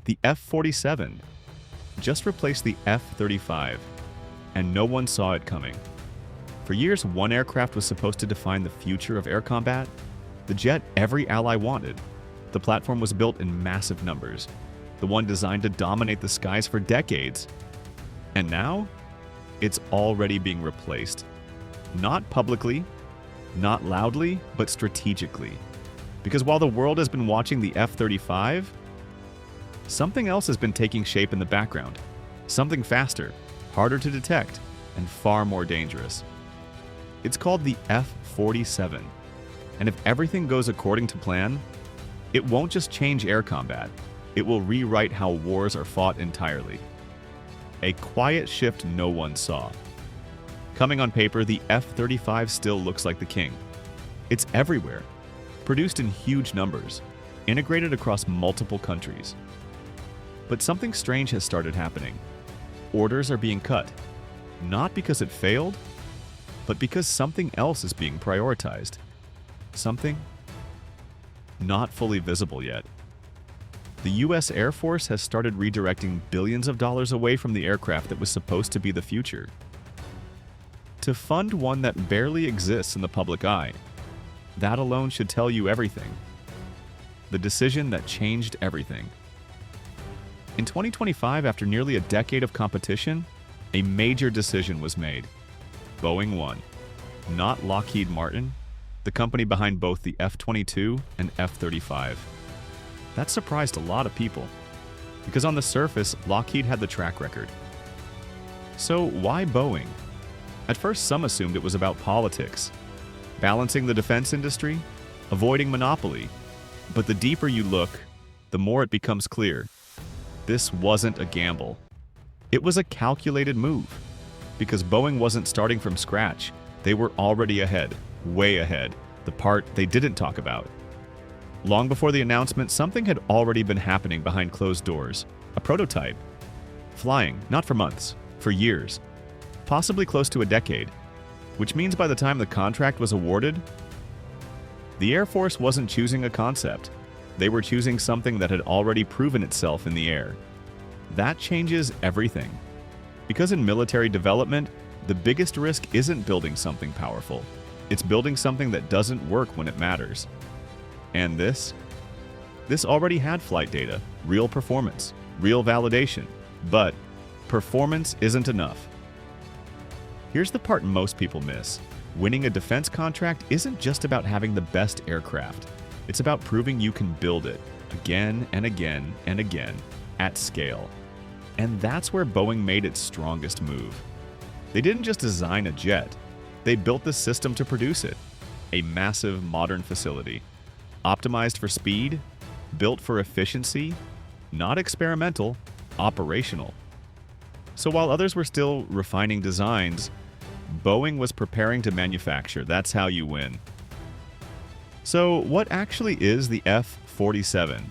The F-47 just replaced the F-35, and no one saw it coming. For years, one aircraft was supposed to define the future of air combat, the jet every ally wanted. The platform was built in massive numbers, the one designed to dominate the skies for decades. And now, it's already being replaced. Not publicly, not loudly, but strategically. Because while the world has been watching the F-35, something else has been taking shape in the background. Something faster, harder to detect, and far more dangerous. It's called the F-47. And if everything goes according to plan, it won't just change air combat, it will rewrite how wars are fought entirely. A quiet shift no one saw. Coming on paper, the F-35 still looks like the king. It's everywhere, produced in huge numbers, integrated across multiple countries. But something strange has started happening. Orders are being cut, not because it failed, but because something else is being prioritized. Something not fully visible yet. The US Air Force has started redirecting billions of dollars away from the aircraft that was supposed to be the future, to fund one that barely exists in the public eye. That alone should tell you everything. The decision that changed everything. In 2025, after nearly a decade of competition, a major decision was made. Boeing won. Not Lockheed Martin, the company behind both the F-22 and F-35. That surprised a lot of people, because on the surface, Lockheed had the track record. So why Boeing? At first, some assumed it was about politics, balancing the defense industry, avoiding monopoly. But the deeper you look, the more it becomes clear. This wasn't a gamble. It was a calculated move, because Boeing wasn't starting from scratch. They were already ahead, way ahead, the part they didn't talk about. Long before the announcement, something had already been happening behind closed doors. A prototype. Flying, not for months, for years. Possibly close to a decade. Which means by the time the contract was awarded, the Air Force wasn't choosing a concept. They were choosing something that had already proven itself in the air. That changes everything. Because in military development, the biggest risk isn't building something powerful. It's building something that doesn't work when it matters. And this already had flight data, real performance, real validation. But performance isn't enough. Here's the part most people miss. Winning a defense contract isn't just about having the best aircraft. It's about proving you can build it again and again and again at scale. And that's where Boeing made its strongest move. They didn't just design a jet. They built the system to produce it. A massive modern facility. Optimized for speed, built for efficiency, not experimental, operational. So while others were still refining designs, Boeing was preparing to manufacture. That's how you win. So what actually is the F-47?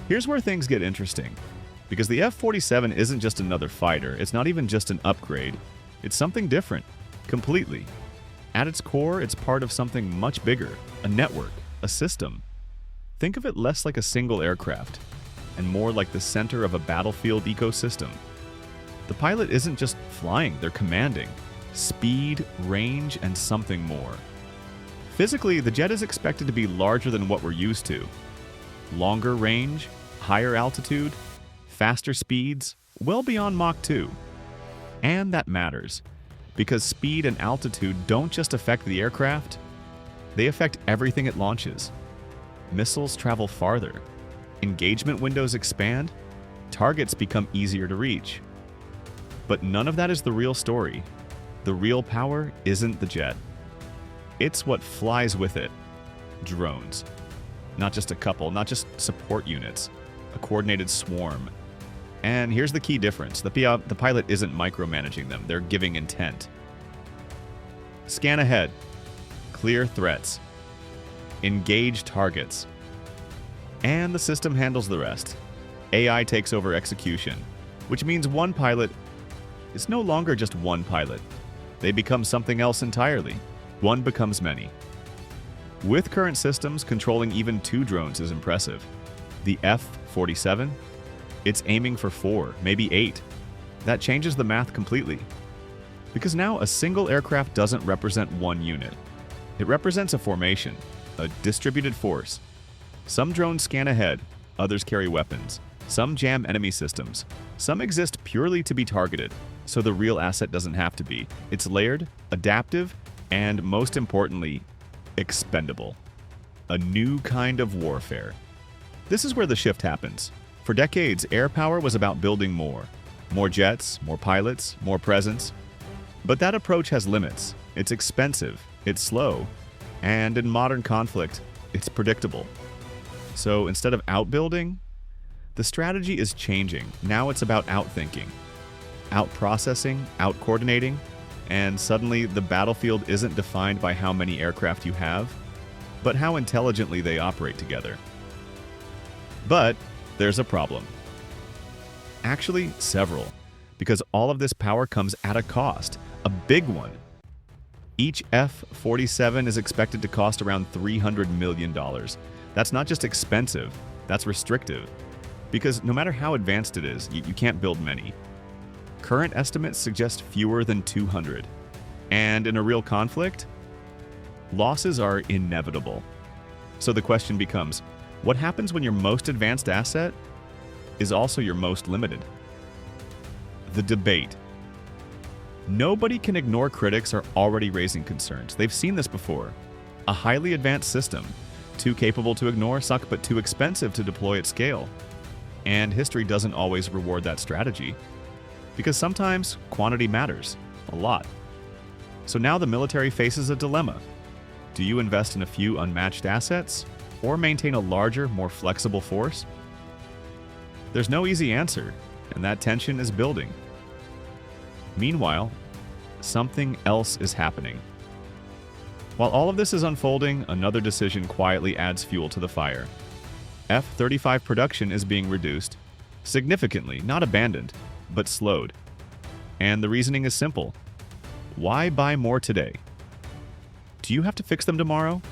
Here's where things get interesting. Because the F-47 isn't just another fighter. It's not even just an upgrade. It's something different, completely. At its core, it's part of something much bigger, a network, a system. Think of it less like a single aircraft, and more like the center of a battlefield ecosystem. The pilot isn't just flying, they're commanding. Speed, range, and something more. Physically, the jet is expected to be larger than what we're used to. Longer range, higher altitude, faster speeds, well beyond Mach 2. And that matters, because speed and altitude don't just affect the aircraft, they affect everything it launches. Missiles travel farther, engagement windows expand, targets become easier to reach. But none of that is the real story. The real power isn't the jet. It's what flies with it. Drones. Not just a couple, not just support units. A coordinated swarm. And here's the key difference. The pilot isn't micromanaging them. They're giving intent. Scan ahead. Clear threats. Engage targets. And the system handles the rest. AI takes over execution, which means one pilot is no longer just one pilot. They become something else entirely. One becomes many. With current systems, controlling even 2 drones is impressive. The F-47, It's aiming for 4, maybe 8. That changes the math completely. Because now a single aircraft doesn't represent one unit. It represents a formation, a distributed force. Some drones scan ahead, others carry weapons. Some jam enemy systems. Some exist purely to be targeted, so the real asset doesn't have to be. It's layered, adaptive, and most importantly, expendable. A new kind of warfare. This is where the shift happens. For decades, air power was about building more. More jets, more pilots, more presence. But that approach has limits. It's expensive, it's slow, and in modern conflict, it's predictable. So instead of outbuilding, the strategy is changing. Now it's about outthinking, outprocessing, outcoordinating, and suddenly the battlefield isn't defined by how many aircraft you have, but how intelligently they operate together. But there's a problem. Actually, several, because all of this power comes at a cost, a big one. Each F-47 is expected to cost around $300 million. That's not just expensive, that's restrictive. Because no matter how advanced it is, you can't build many. Current estimates suggest fewer than 200. And in a real conflict, losses are inevitable. So the question becomes, what happens when your most advanced asset is also your most limited? The debate. Nobody can ignore critics are already raising concerns. They've seen this before. A highly advanced system, too capable to ignore, suck, but too expensive to deploy at scale. And history doesn't always reward that strategy, because sometimes quantity matters a lot. So now the military faces a dilemma. Do you invest in a few unmatched assets, or maintain a larger, more flexible force? There's no easy answer, and that tension is building. Meanwhile, something else is happening. While all of this is unfolding, another decision quietly adds fuel to the fire. F-35 production is being reduced, significantly, not abandoned, but slowed. And the reasoning is simple. Why buy more today? Do you have to fix them tomorrow?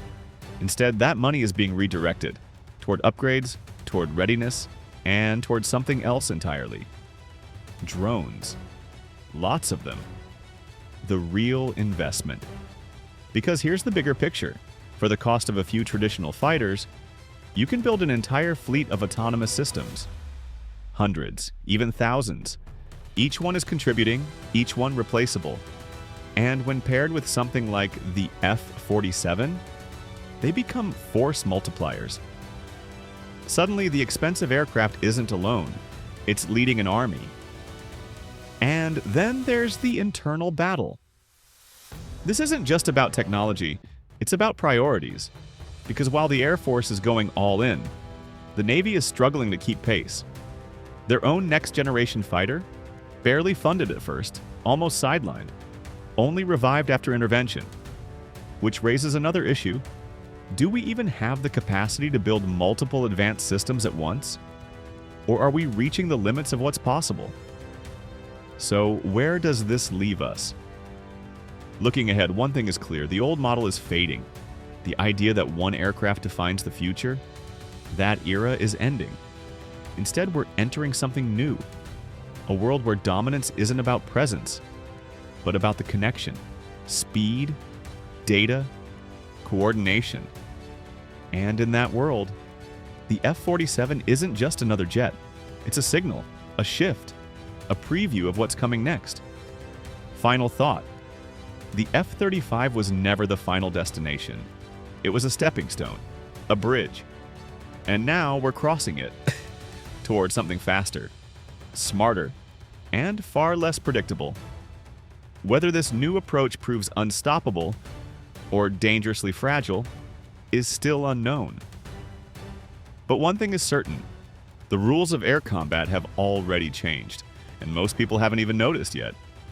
Instead, that money is being redirected toward upgrades, toward readiness, and toward something else entirely. Drones. Lots of them. The real investment. Because here's the bigger picture. For the cost of a few traditional fighters, you can build an entire fleet of autonomous systems. Hundreds, even thousands. Each one is contributing, each one replaceable. And when paired with something like the F-47, they become force multipliers. Suddenly, the expensive aircraft isn't alone. It's leading an army. And then there's the internal battle. This isn't just about technology, it's about priorities. Because while the Air Force is going all in, the Navy is struggling to keep pace. Their own next-generation fighter, barely funded at first, almost sidelined, only revived after intervention. Which raises another issue. Do we even have the capacity to build multiple advanced systems at once? Or are we reaching the limits of what's possible? So where does this leave us? Looking ahead, one thing is clear. The old model is fading. The idea that one aircraft defines the future, that era is ending. Instead, we're entering something new. A world where dominance isn't about presence, but about the connection, speed, data, coordination. And in that world, the F-47 isn't just another jet. It's a signal, a shift, a preview of what's coming next. Final thought. The F-35 was never the final destination. It was a stepping stone, a bridge. And now we're crossing it toward something faster, smarter, and far less predictable. Whether this new approach proves unstoppable or dangerously fragile is still unknown. But one thing is certain, the rules of air combat have already changed, and most people haven't even noticed yet.